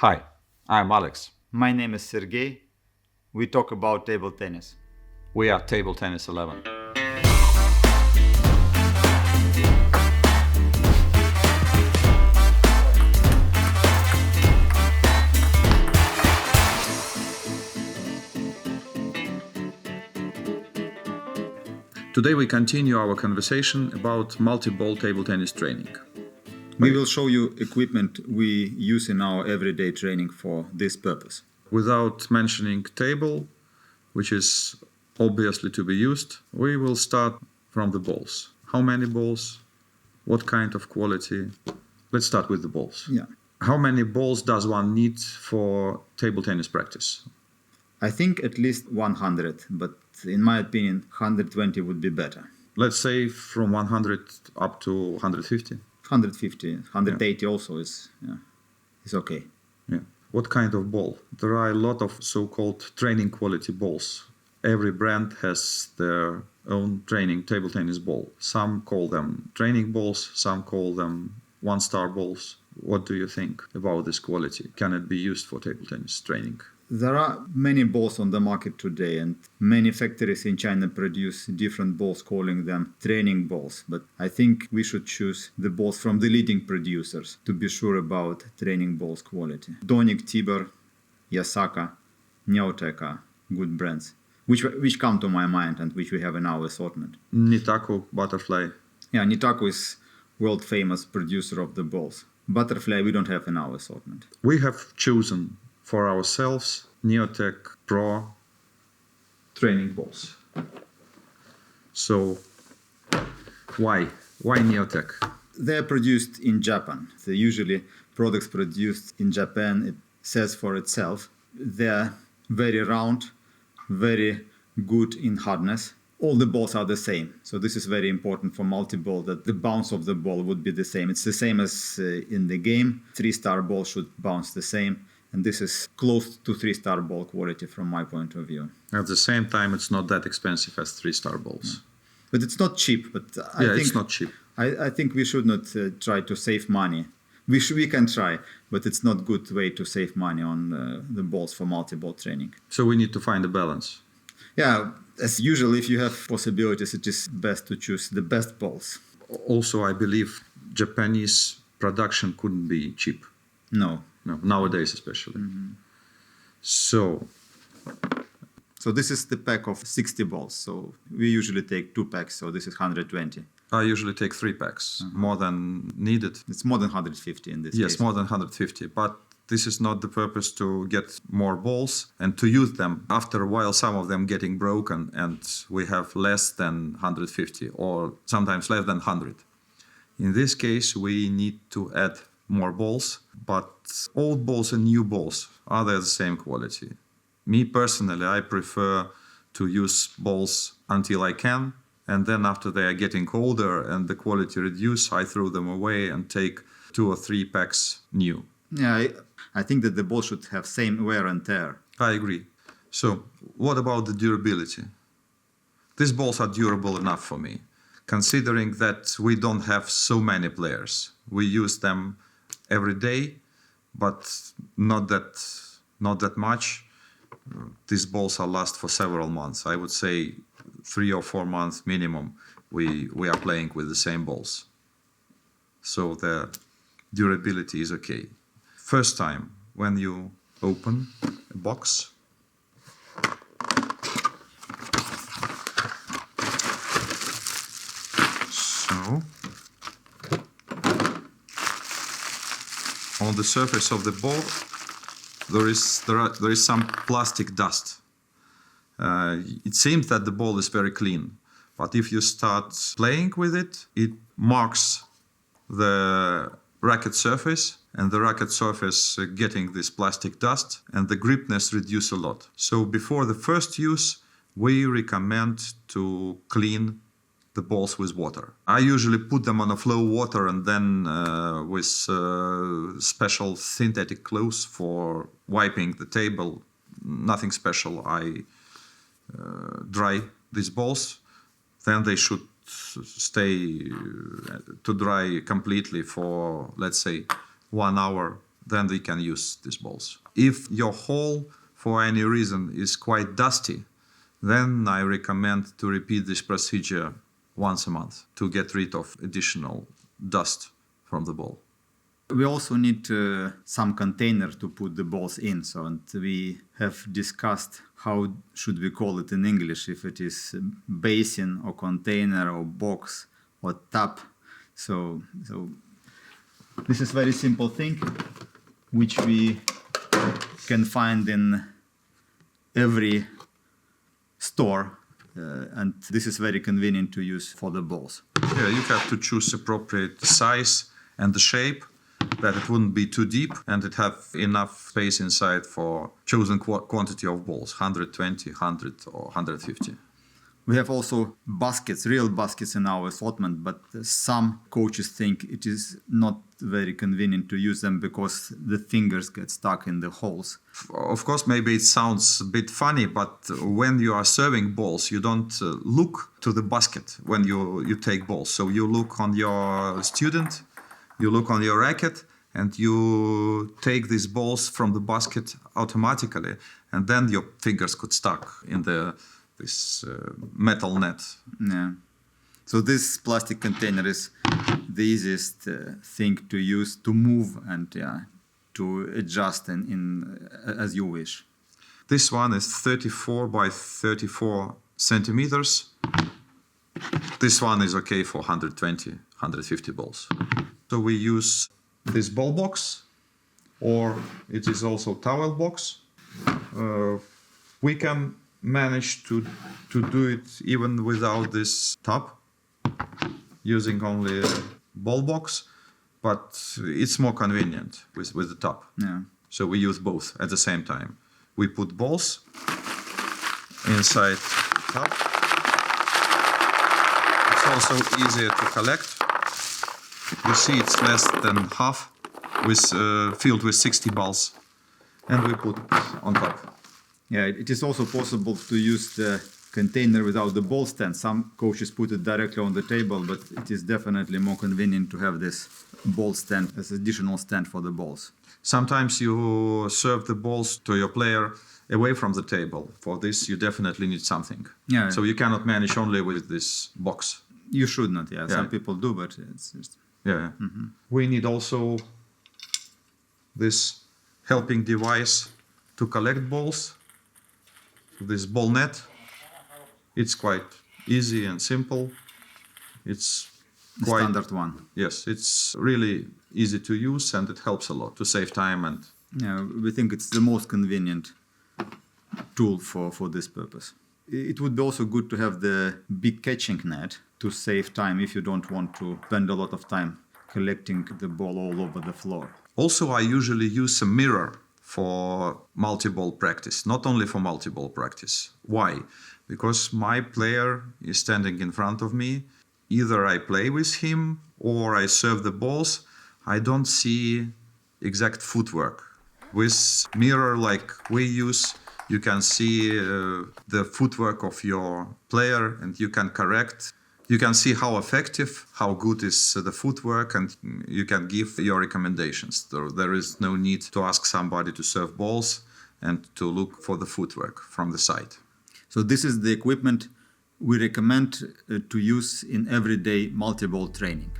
Hi, I'm Alex. My name is Sergey. We talk about table tennis. We are Table Tennis 11. Today we continue our conversation about multi-ball table tennis training. We will show you equipment we use in our everyday training for this purpose. Without mentioning table, which is obviously to be used, we will start from the balls. How many balls? What kind of quality? Let's start with the balls. Yeah. How many balls does one need for table tennis practice? I think at least 100, but in my opinion, 120 would be better. Let's say from 100 up to 150. 150, 180 also is okay. Yeah. What kind of ball? There are a lot of so-called training quality balls. Every brand has their own training table tennis ball. Some call them training balls, some call them one-star balls. What do you think about this quality? Can it be used for table tennis training? There are many balls on the market today, and many factories in China produce different balls, calling them training balls. But I think we should choose the balls from the leading producers to be sure about training balls quality. Donic, Tibor, Yasaka, Neotech are good brands, which come to my mind and which we have in our assortment. Nitaku, Butterfly. Yeah, Nitaku is world famous producer of the balls. Butterfly we don't have in our assortment. We have chosen for ourselves Neotech Pro training balls. So why Neotech? They're produced in Japan. They're usually products produced in Japan. It says for itself. They're very round, very good in hardness. All the balls are the same. So this is very important for multi-ball, that the bounce of the ball would be the same. It's the same as in the game. 3-star ball should bounce the same. And this is close to 3-star ball quality from my point of view. At the same time, it's not that expensive as 3-star balls. But it's not cheap. But it's not cheap. I think we should not try to save money. We can try, but it's not good way to save money on the balls for multi-ball training. So we need to find a balance. Yeah, as usual, if you have possibilities, it is best to choose the best balls. Also, I believe Japanese production couldn't be cheap. No, nowadays especially. Mm-hmm. So this is the pack of 60 balls. So we usually take 2 packs. So this is 120. I usually take 3 packs, more than needed. It's more than 150 in this case. Yes, more than 150. But this is not the purpose to get more balls and to use them. After a while, some of them getting broken and we have less than 150 or sometimes less than 100. In this case, we need to add more balls, but old balls and new balls, are they the same quality? Me personally, I prefer to use balls until I can, and then after they are getting older and the quality reduce, I throw them away and take 2 or 3 packs new. Yeah, I think that the ball should have same wear and tear. I agree. So what about the durability? These balls are durable enough for me, considering that we don't have so many players. We use them every day, but not that much. These balls are last for several months. I would say 3 or 4 months minimum we are playing with the same balls. So the durability is okay. First time when you open a box, so on the surface of the ball there is some plastic dust. It seems that the ball is very clean, but if you start playing with it, it marks the racket surface, and the racket surface getting this plastic dust, and the gripness reduce a lot. So before the first use, we recommend to clean the balls with water. I usually put them on a flow water and then with special synthetic cloths for wiping the table. Nothing special. I dry these balls. Then they should stay to dry completely for, let's say, 1 hour then we can use these balls. If your hole, for any reason, is quite dusty, then I recommend to repeat this procedure once a month to get rid of additional dust from the ball. We also need some container to put the balls in. So, and we have discussed how should we call it in English, if it is basin or container or box or tap. So this is very simple thing which we can find in every store, and this is very convenient to use for the balls. Yeah, you have to choose appropriate size and the shape, that it wouldn't be too deep and it have enough space inside for chosen quantity of balls, 120, 100 or 150. We have also baskets, real baskets in our assortment, but some coaches think it is not very convenient to use them because the fingers get stuck in the holes. Of course, maybe it sounds a bit funny, but when you are serving balls, you don't look to the basket when you take balls. So you look on your student, you look on your racket, and you take these balls from the basket automatically, and then your fingers could stuck in this metal net. Yeah. So this plastic container is the easiest thing to use to move and to adjust in as you wish. This one is 34 by 34 centimeters. This one is okay for 120, 150 balls. So we use this ball box, or it is also towel box. We can manage to do it even without this top, using only a ball box, but it's more convenient with the top. Yeah. So we use both at the same time. We put balls inside top. It's also easier to collect. You see it's less than half, filled with 60 balls, and we put on top. Yeah, it is also possible to use the container without the ball stand. Some coaches put it directly on the table, but it is definitely more convenient to have this ball stand as additional stand for the balls. Sometimes you serve the balls to your player away from the table. For this, you definitely need something. Yeah. So you cannot manage only with this box. You should not, yeah. Yeah. Some people do, but it's just... Yeah. Mm-hmm. We need also this helping device to collect balls. This ball net. It's quite easy and simple. It's quite standard one. Yes, it's really easy to use and it helps a lot to save time. And yeah, we think it's the most convenient tool for this purpose. It would be also good to have the big catching net to save time if you don't want to spend a lot of time collecting the ball all over the floor. Also, I usually use a mirror for multi-ball practice, not only for multi-ball practice. Why? Because my player is standing in front of me. Either I play with him or I serve the balls. I don't see exact footwork. With mirror like we use, you can see the footwork of your player and you can correct. You can see how effective, how good is the footwork, and you can give your recommendations. There is no need to ask somebody to serve balls and to look for the footwork from the side. So this is the equipment we recommend to use in everyday multi-ball training.